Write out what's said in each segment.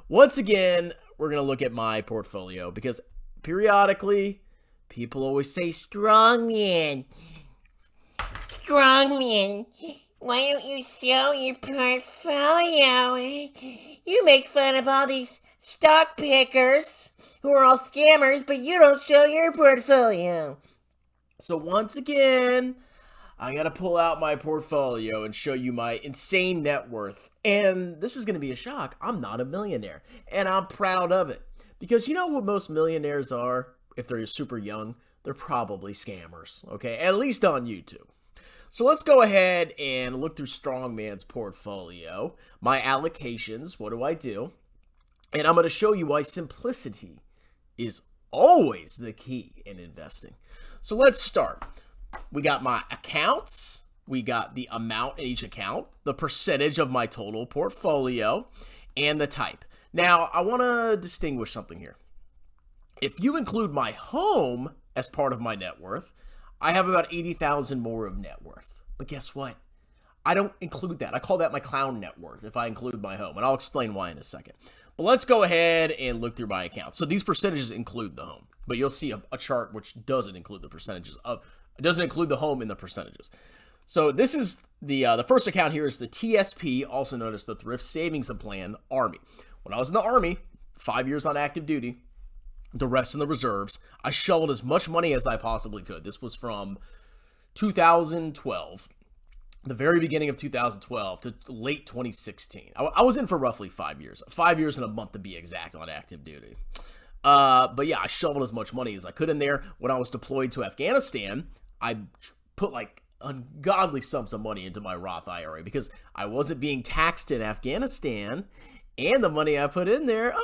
Once again, we're going to look at my portfolio because periodically people always say, Strongman, Strongman, why don't you show your portfolio? You make fun of all these stock pickers who are all scammers, but you don't show your portfolio. So once again, I gotta pull out my portfolio and show you my insane net worth. And this is gonna be a shock. I'm not a millionaire, and I'm proud of it. Because you know what most millionaires are? If they're super young, they're probably scammers, okay? At least on YouTube. So let's go ahead and look through Strongman's portfolio. My allocations, what do? And I'm gonna show you why simplicity is always the key in investing. So let's start. We got my accounts, we got the amount in each account, the percentage of my total portfolio, and the type. Now, I want to distinguish something here. If you include my home as part of my net worth, I have about 80,000 more of net worth. But guess what? I don't include that. I call that my clown net worth if I include my home, and I'll explain why in a second. But let's go ahead and look through my accounts. So these percentages include the home, but you'll see a chart which doesn't include the percentages of. It doesn't include the home in the percentages. So this is the first account here is the TSP, also known as the Thrift Savings Plan Army. When I was in the Army, 5 years on active duty, the rest in the reserves, I shoveled as much money as I possibly could. This was from 2012, the very beginning of 2012 to late 2016. I was in for roughly 5 years. 5 years and a month to be exact on active duty. But yeah, I shoveled as much money as I could in there. When I was deployed to Afghanistan, I put like ungodly sums of money into my Roth IRA because I wasn't being taxed in Afghanistan, and the money I put in there,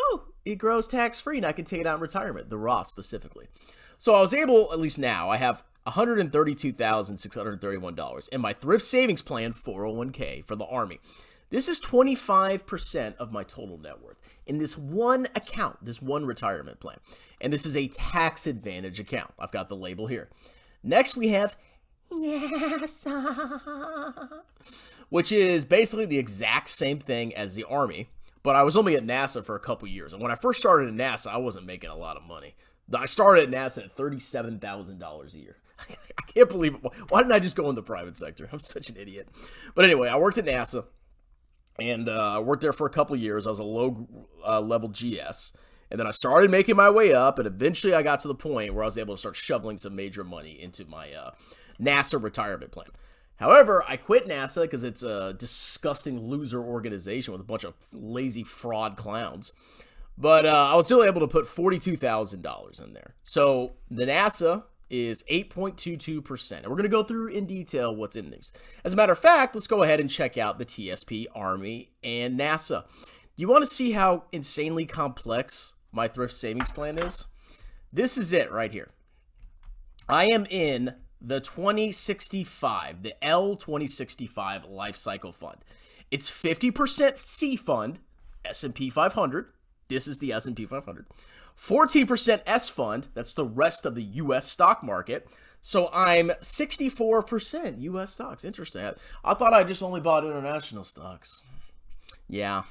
it grows tax-free, and I can take it out in retirement, the Roth specifically. So I was able, at least now, I have $132,631 in my Thrift Savings Plan 401k for the Army. This is 25% of my total net worth in this one account, this one retirement plan. And this is a tax advantage account. I've got the label here. Next, we have NASA, which is basically the exact same thing as the Army, but I was only at NASA for a couple years. And when I first started at NASA, I wasn't making a lot of money. I started at NASA at $37,000 a year. I can't believe it. Why didn't I just go in the private sector? I'm such an idiot. But anyway, I worked at NASA. And I worked there for a couple years. I was a low-level GS. And then I started making my way up, and eventually I got to the point where I was able to start shoveling some major money into my NASA retirement plan. However, I quit NASA because it's a disgusting loser organization with a bunch of lazy fraud clowns. But I was still able to put $42,000 in there. So the NASA is 8.22%. And we're going to go through in detail what's in these. As a matter of fact, let's go ahead and check out the TSP, Army, and NASA. You want to see how insanely complex my thrift savings plan is? This is it right here. I am in the 2065, the L2065 Life Cycle Fund. It's 50% C Fund, S&P 500. This is the S&P 500. 14% S Fund, that's the rest of the U.S. stock market. So I'm 64% U.S. stocks. Interesting. I thought I just only bought international stocks. Yeah.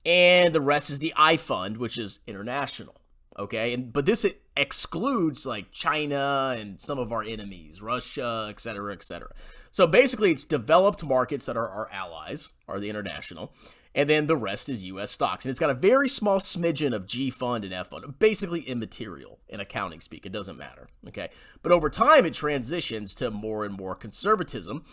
And the rest is the I Fund, which is international. Okay, but this excludes like China and some of our enemies, Russia, etc., etc. So basically, it's developed markets that are our allies, are the international, and then the rest is U.S. stocks. And it's got a very small smidgen of G Fund and F Fund, basically immaterial in accounting speak. It doesn't matter, okay? But over time, it transitions to more and more conservatism,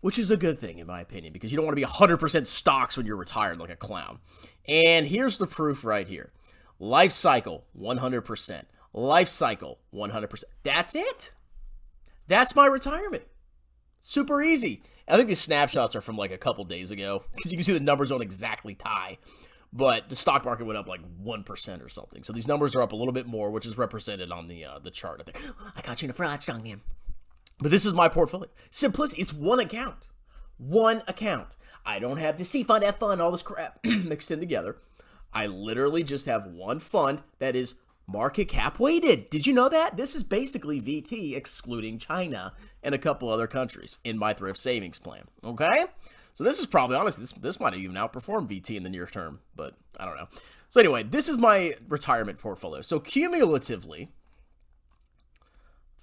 which is a good thing in my opinion, because you don't want to be 100% stocks when you're retired like a clown. And here's the proof right here. Life cycle, 100%. Life cycle, 100%. That's it. That's my retirement. Super easy. I think these snapshots are from like a couple days ago because you can see the numbers don't exactly tie, but the stock market went up like 1% or something. So these numbers are up a little bit more, which is represented on the chart. I think I got you in a fraud, strong man. But this is my portfolio. Simplicity. It's one account. One account. I don't have the C fund, F fund, all this crap mixed in together. I literally just have one fund that is market cap weighted. Did you know that? This is basically VT excluding China and a couple other countries in my thrift savings plan. Okay? So this is probably, honestly, this might have even outperformed VT in the near term, but I don't know. So anyway, this is my retirement portfolio. So cumulatively,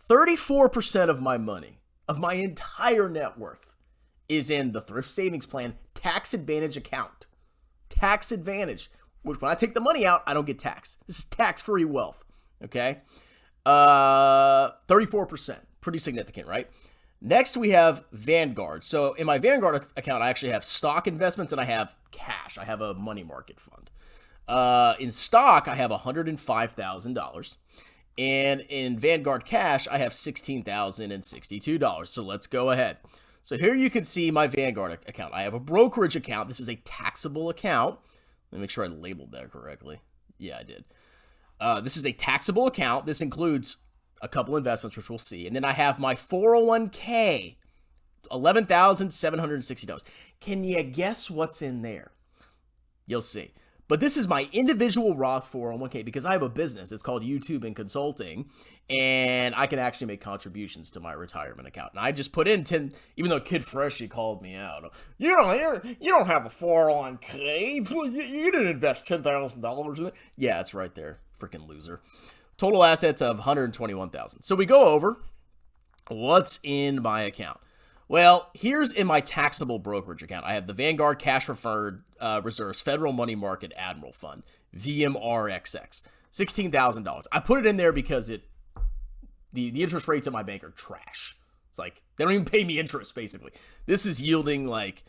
34% of my money, of my entire net worth, is in the thrift savings plan tax advantage account. Tax advantage, which when I take the money out, I don't get taxed. This is tax-free wealth, okay? 34%, pretty significant, right? Next, we have Vanguard. So in my Vanguard account, I actually have stock investments and I have cash. I have a money market fund. In stock, I have $105,000. And in Vanguard Cash, I have $16,062. So let's go ahead. So here you can see my Vanguard account. I have a brokerage account. This is a taxable account. Let me make sure I labeled that correctly. Yeah, I did. This is a taxable account. This includes a couple investments, which we'll see. And then I have my 401k, $11,760. Can you guess what's in there? You'll see. But this is my individual Roth 401k because I have a business. It's called YouTube and Consulting, and I can actually make contributions to my retirement account. And I just put in 10, even though Kid Freshie called me out. You don't have a 401k. You didn't invest $10,000 in it. Yeah, it's right there. Freaking loser. Total assets of $121,000. So we go over what's in my account. Well, here's in my taxable brokerage account. I have the Vanguard Cash Preferred Reserves Federal Money Market Admiral Fund, VMRXX, $16,000. I put it in there because the interest rates at my bank are trash. It's like, they don't even pay me interest, basically. This is yielding like,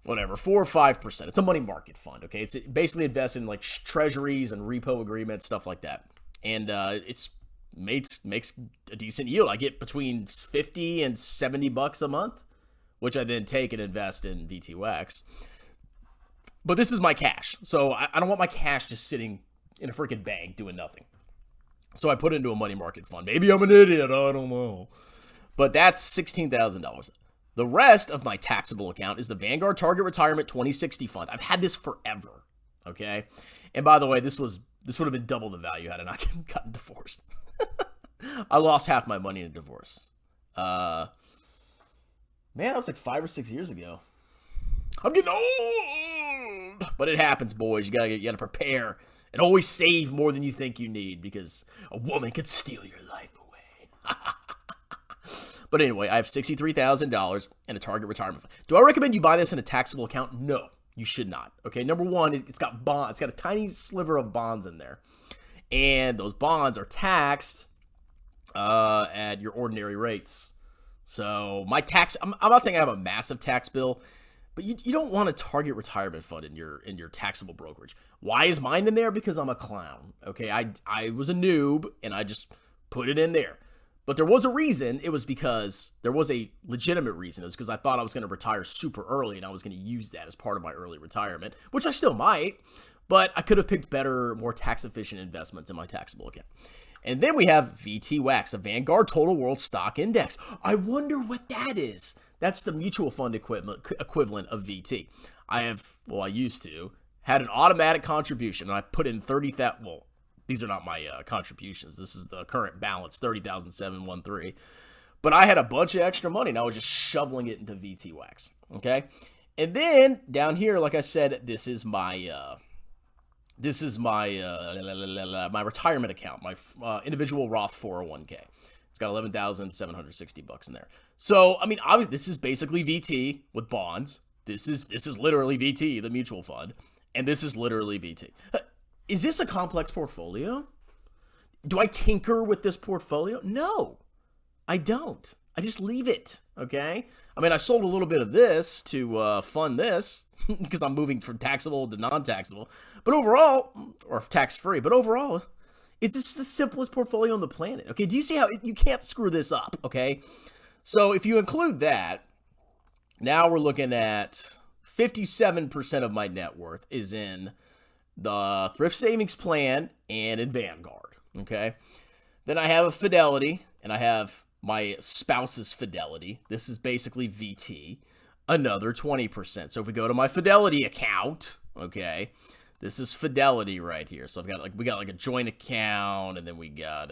whatever, 4 or 5%. It's a money market fund, okay? It's basically invested in like treasuries and repo agreements, stuff like that. And it's makes a decent yield. I get between $50 and $70 a month, which I then take and invest in VTWX. But this is my cash. So I don't want my cash just sitting in a freaking bank doing nothing. So I put it into a money market fund. Maybe I'm an idiot. I don't know. But that's $16,000. The rest of my taxable account is the Vanguard Target Retirement 2060 Fund. I've had this forever. Okay? And by the way, this would have been double the value had I not gotten divorced. I lost half my money in a divorce. Man, that was like 5 or 6 years ago. I'm getting old, but it happens, boys. You gotta prepare and always save more than you think you need because a woman could steal your life away. But anyway, I have $63,000 in a target retirement fund. Do I recommend you buy this in a taxable account? No, you should not. Okay, number one, it's got bonds. It's got a tiny sliver of bonds in there. And those bonds are taxed at your ordinary rates. So my tax, I'm not saying I have a massive tax bill, but you don't want a target retirement fund in your taxable brokerage. Why is mine in there? Because I'm a clown. Okay, I was a noob and I just put it in there. But there was a reason. It was because there was a legitimate reason. It was because I thought I was going to retire super early and I was going to use that as part of my early retirement, which I still might. But I could have picked better, more tax-efficient investments in my taxable account. And then we have VTWX, a Vanguard Total World Stock Index. I wonder what that is. That's the mutual fund equivalent of VT. I used to, had an automatic contribution, and I put in 30,000, well, these are not my contributions. This is the current balance, 30,713. But I had a bunch of extra money, and I was just shoveling it into VTWX, okay? And then down here, like I said, this is my my retirement account, my individual Roth 401k. It's got $11,760 in there. So, I mean, obviously, this is basically VT with bonds. This is literally VT, the mutual fund, and this is literally VT. Is this a complex portfolio? Do I tinker with this portfolio? No, I don't. I just leave it, okay? I mean, I sold a little bit of this to fund this because I'm moving from taxable to non-taxable. But overall, or tax-free, but overall, it's just the simplest portfolio on the planet, okay? Do you see how you can't screw this up, okay? So if you include that, now we're looking at 57% of my net worth is in the thrift savings plan and in Vanguard, okay? Then I have a Fidelity, and I have my spouse's Fidelity. This is basically VT, another 20%. So if we go to my Fidelity account, okay, this is Fidelity right here. So we got a joint account, and then we got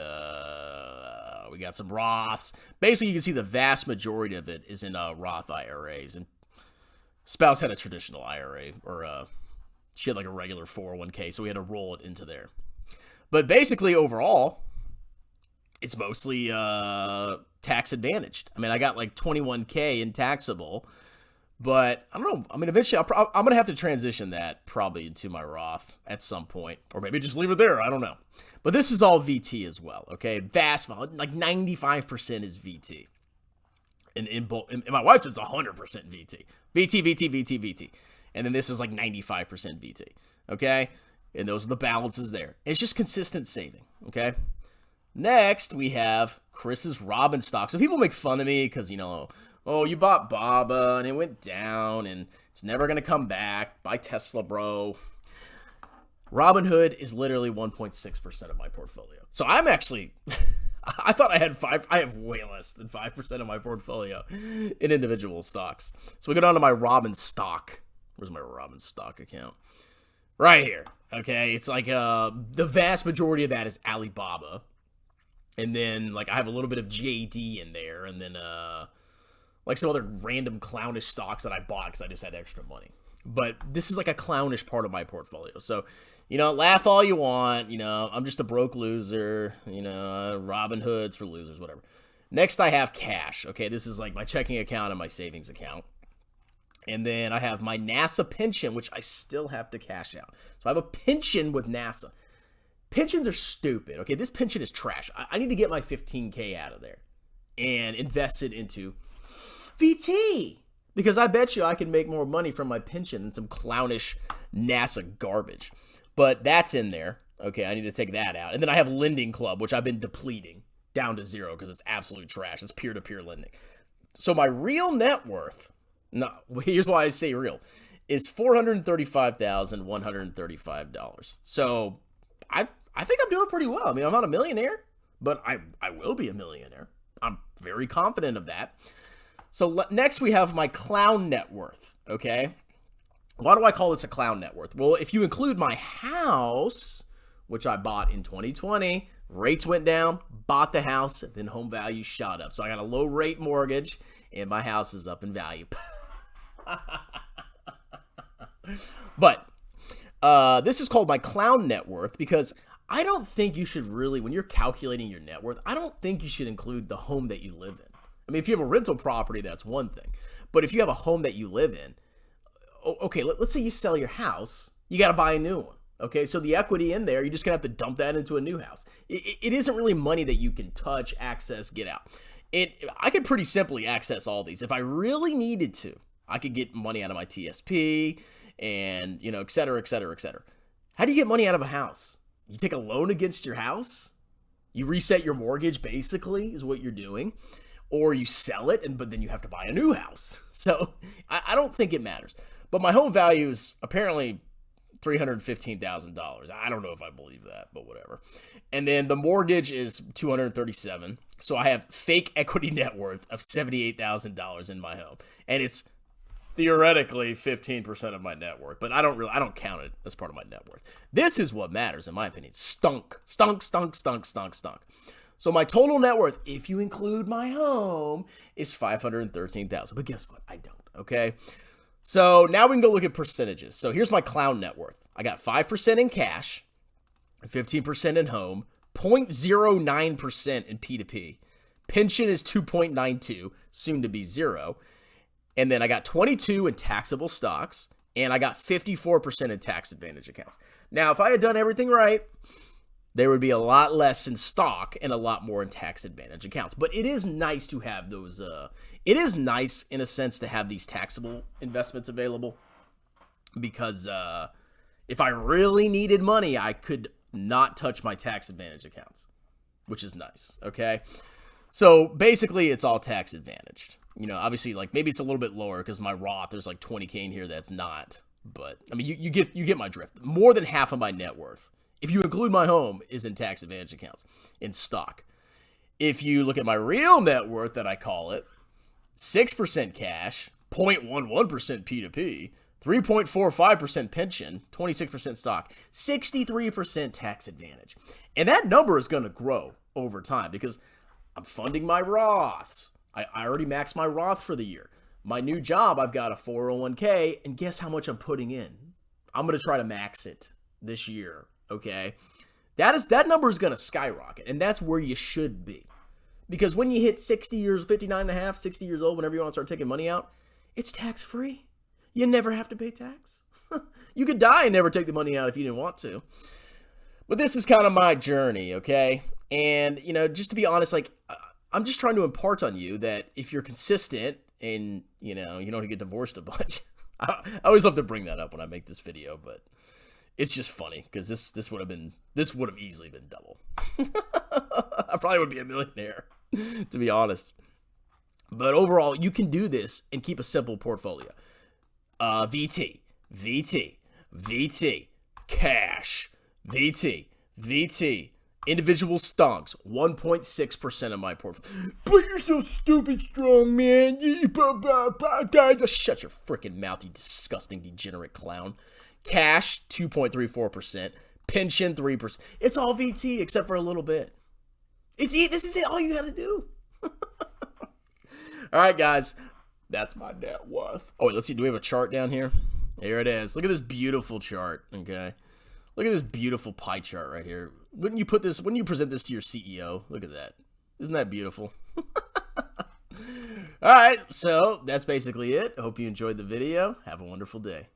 some Roths. Basically, you can see the vast majority of it is in Roth IRAs, and spouse had a traditional IRA or She had like a regular 401k, so we had to roll it into there. But basically, overall, it's mostly tax advantaged. I mean, I got like 21k in taxable, but I don't know. I mean, eventually, I'm going to have to transition that probably into my Roth at some point, or maybe just leave it there. I don't know. But this is all VT as well, okay? Vast, like 95% is VT. And in my wife's is 100% VT. VT. And then this is like 95% VT, okay? And those are the balances there. It's just consistent saving, okay? Next, we have Chris's Robin stock. So people make fun of me because, oh, you bought BABA and it went down and it's never going to come back. Buy Tesla, bro. Robinhood is literally 1.6% of my portfolio. So I'm actually, I thought I had 5. I have way less than 5% of my portfolio in individual stocks. So we go down to my Robin stock. Where's my Robin stock account? Right here. Okay. It's like the vast majority of that is Alibaba. And then like I have a little bit of JD in there. And then like some other random clownish stocks that I bought because I just had extra money. But this is like a clownish part of my portfolio. So, laugh all you want. I'm just a broke loser. Robinhood's for losers, whatever. Next, I have cash. Okay, this is like my checking account and my savings account. And then I have my NASA pension, which I still have to cash out. So I have a pension with NASA. Pensions are stupid. Okay, this pension is trash. I need to get my 15K out of there and invest it into VT. Because I bet you I can make more money from my pension than some clownish NASA garbage. But that's in there. Okay, I need to take that out. And then I have Lending Club, which I've been depleting down to zero because it's absolute trash. It's peer-to-peer lending. So my real net worth, here's why I say real, is $435,135. So I think I'm doing pretty well. I mean, I'm not a millionaire, but I will be a millionaire. I'm very confident of that. So next we have my clown net worth, okay? Why do I call this a clown net worth? Well, if you include my house, which I bought in 2020, rates went down, bought the house, then home value shot up. So I got a low rate mortgage, and my house is up in value. But this is called my clown net worth because I don't think you should really, when you're calculating your net worth, I don't think you should include the home that you live in. I mean, if you have a rental property, that's one thing. But if you have a home that you live in, okay, let's say you sell your house, you got to buy a new one. Okay, so the equity in there, you're just going to have to dump that into a new house. It isn't really money that you can touch, access, get out. I could pretty simply access all these. If I really needed to, I could get money out of my TSP and, et cetera, et cetera, et cetera. How do you get money out of a house? You take a loan against your house? You reset your mortgage, basically, is what you're doing. Or you sell it, but then you have to buy a new house. So I don't think it matters. But my home value is apparently $315,000. I don't know if I believe that, but whatever. And then the mortgage is $237,000. So I have fake equity net worth of $78,000 in my home. And it's theoretically 15% of my net worth, but I don't count it as part of my net worth. This is what matters, in my opinion. Stunk. So my total net worth, if you include my home, is $513,000. But guess what? I don't, okay? So now we can go look at percentages. So here's my clown net worth. I got 5% in cash, 15% in home, 0.09% in P2P. Pension is 2.92, soon to be 0. And then I got 22 in taxable stocks, and I got 54% in tax advantage accounts. Now, if I had done everything right, there would be a lot less in stock and a lot more in tax advantage accounts. But it is nice to have those, it is nice in a sense to have these taxable investments available because if I really needed money, I could not touch my tax advantage accounts, which is nice, okay? So basically it's all tax advantaged. Obviously like maybe it's a little bit lower because my Roth, there's like 20K in here that's not. But I mean, you get my drift. More than half of my net worth, if you include my home, is in tax advantage accounts, in stock. If you look at my real net worth that I call it, 6% cash, 0.11% P2P, 3.45% pension, 26% stock, 63% tax advantage. And that number is going to grow over time because I'm funding my Roths. I already maxed my Roth for the year. My new job, I've got a 401k, and guess how much I'm putting in? I'm going to try to max it this year, okay? That number is going to skyrocket, and that's where you should be. Because when you hit 60 years, 59 and a half, 60 years old, whenever you want to start taking money out, it's tax-free. You never have to pay tax. You could die and never take the money out if you didn't want to. But this is kind of my journey, okay? And, you know, just to be honest, like, I'm just trying to impart on you that if you're consistent and, you know, you don't get divorced a bunch. I always love to bring that up when I make this video, but it's just funny because this would have easily been double. I probably would be a millionaire, to be honest. But overall, you can do this and keep a simple portfolio. VT, VT, VT, cash, VT, VT, individual stonks, 1.6% of my portfolio. But you're so stupid strong, man. Shut your freaking mouth, you disgusting, degenerate clown. Cash, 2.34%. Pension, 3%. It's all VT except for a little bit. This is it. All you got to do. All right, guys. That's my net worth. Oh, wait, let's see. Do we have a chart down here? Here it is. Look at this beautiful chart, okay? Look at this beautiful pie chart right here. Wouldn't you present this to your CEO? Look at that. Isn't that beautiful? All right, so that's basically it. I hope you enjoyed the video. Have a wonderful day.